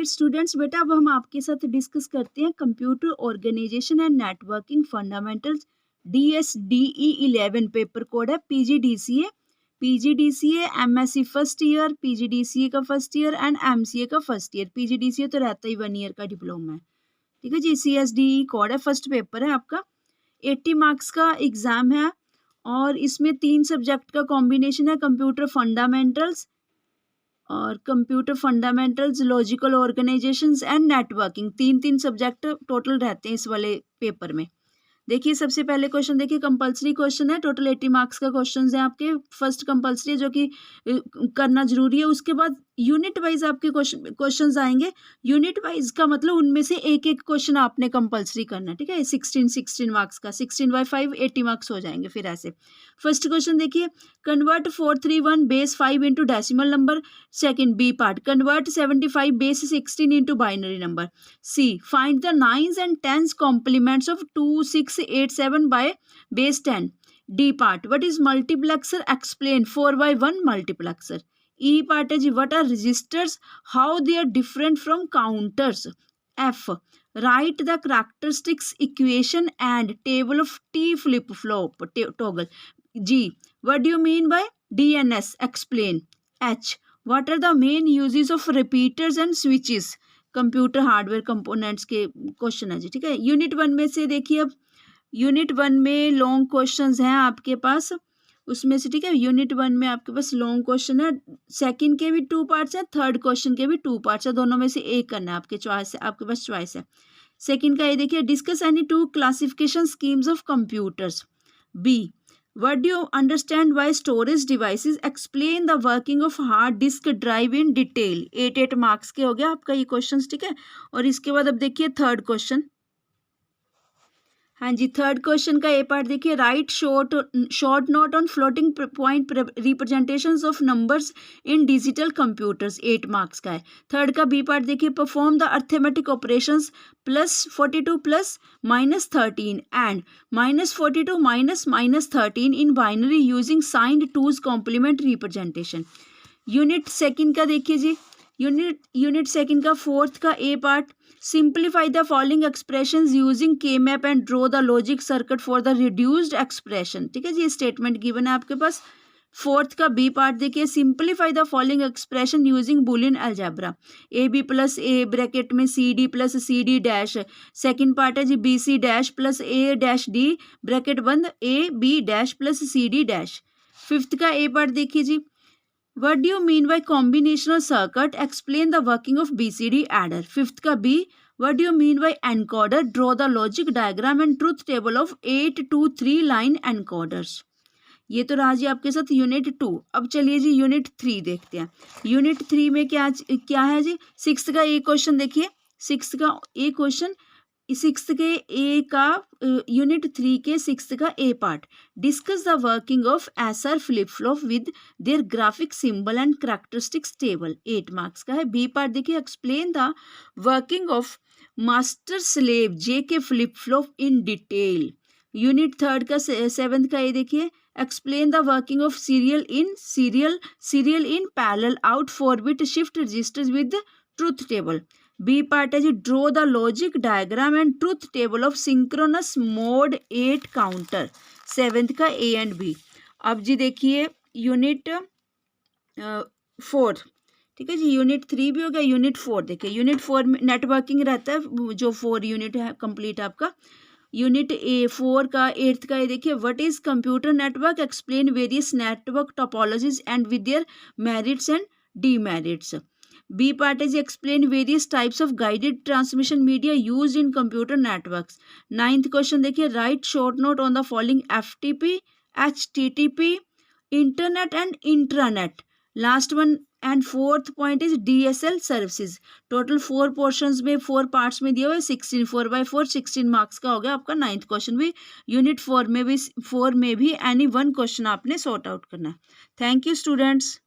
Students, बेटा अब हम आपके साथ डिस्कस करते हैं computer organization and networking fundamentals DSDE 11 paper code है PGDCA MSc first year, PGDCA का फर्स्ट ईयर एंड एमसीए का फर्स्ट ईयर। पीजीडीसीए तो रहता ही 1 ईयर का डिप्लोमा है, ठीक है जी। CSDE कोड है, फर्स्ट पेपर है आपका, 80 मार्क्स का एग्जाम है और इसमें 3 सब्जेक्ट का कॉम्बिनेशन है, कंप्यूटर फंडामेंटल्स और computer fundamentals, logical organisations and networking. 3 subject total रहते हैं इस वाले पेपर में। देखिए सबसे पहले क्वेश्चन देखिए, कंपलसरी क्वेश्चन है, टोटल 80 मार्क्स का क्वेश्चन है आपके। फर्स्ट कंपलसरी है जो कि करना जरूरी है। उसके बाद यूनिट वाइज आपके क्वेश्चंस आएंगे। यूनिट वाइज का मतलब उनमें से एक एक क्वेश्चन आपने कंपलसरी करना है, ठीक है। 16 मार्क्स का, 16/5 80 मार्क्स हो जाएंगे फिर ऐसे। फर्स्ट क्वेश्चन देखिए, convert 431 base 5 into decimal number. Second B part, convert 75 base 16 into binary number. C, find the 9s and 10s complements of 2687 by base 10. D part, what is multiplexer? Explain 4x1 multiplexer. E part is what are registers, how they are different from counters. F, write the characteristics equation and table of T flip-flop toggle. G, what do you mean by DNS? Explain. H, what are the main uses of repeaters and switches? Computer hardware components के question है जी, ठीक है। Unit 1 में से देखिए, अब unit 1 में long questions हैं आपके पास उसमें से, ठीक है। यूनिट 1 में आपके पास लॉन्ग क्वेश्चन है, सेकंड के भी 2 पार्ट्स हैं, थर्ड क्वेश्चन के भी 2 पार्ट्स है, दोनों में से एक करना है, आपके चॉइस है, आपके पास चॉइस है। सेकंड का ये देखिए, discuss any 2 classification schemes of computers. B, what do you understand by storage devices? Explain the working of hard disk drive in detail. 8 marks के हो गया आपका ये क्वेश्चन, ठीक है। और इसके बाद अब देखिए थर्ड क्वेश्चन। हाँ जी, थर्ड क्वेश्चन का ए पार्ट देखिए, write short note on floating point representations of numbers in digital computers. 8 marks का है। थर्ड का बी पार्ट देखिए, perform the arithmetic operations +42 + -13 and -42 - -13 in binary using signed two's complement representation. Unit second का देखिए जी, unit second का fourth का A part, simplify the following expressions using K map and draw the logic circuit for the reduced expression, ठीक है जी। Statement given है आपके पास। Fourth का बी पार्ट देखिए, simplify the following expression using Boolean algebra. AB + A bracket में CD + CD dash. Second part है जी, BC dash + A-D bracket बंद AB dash + CD dash. Fifth का ए पार्ट देखिए जी, what do you mean by combinational circuit? Explain the working of BCD adder. Fifth का B, what do you mean by encoder? Draw the logic diagram and truth table of 8 to 3 line encoders. ये तो रहा जी आपके साथ unit 2। अब चलिए जी unit 3 देखते हैं। यूनिट 3 में क्या है जी, सिक्स्थ का ए क्वेश्चन देखिए, सिक्स्थ का ए क्वेश्चन, सिक्स्थ के ए का यूनिट 3 के सिक्स्थ का A part, discuss the working of SR flip flop with their graphic symbol and characteristics table. 8 marks का है। बी पार्ट देखिए, explain the working of master slave JK flip flop in detail. Unit third का seventh का ये देखिए, explain the working of serial in parallel out 4-bit shift registers with truth table. B part है जी, draw the logic diagram and truth table of synchronous mode 8 counter. Seventh का A and B. अब जी देखिए unit 4, ठीक है जी। Unit 3 भी हो गया, यूनिट 4 देखिए। यूनिट 4 में नेटवर्किंग रहता है, जो 4 यूनिट है कंप्लीट आपका। यूनिट 4 का 8th का ये देखिए, what is computer network? Explain various network topologies and with their merits and demerits. B part is explain various types of guided transmission media used in computer networks. 9th question देखिए, write short note on the following FTP, HTTP, internet and intranet. Last one and fourth point is DSL services. Total 4 portions में 4 parts में दिया हुआ है, 16 4/4 16 marks का हो गया आपका 9th क्वेश्चन भी। यूनिट 4 में भी एनी 1 क्वेश्चन आपने सॉर्ट आउट करना है। Thank you students.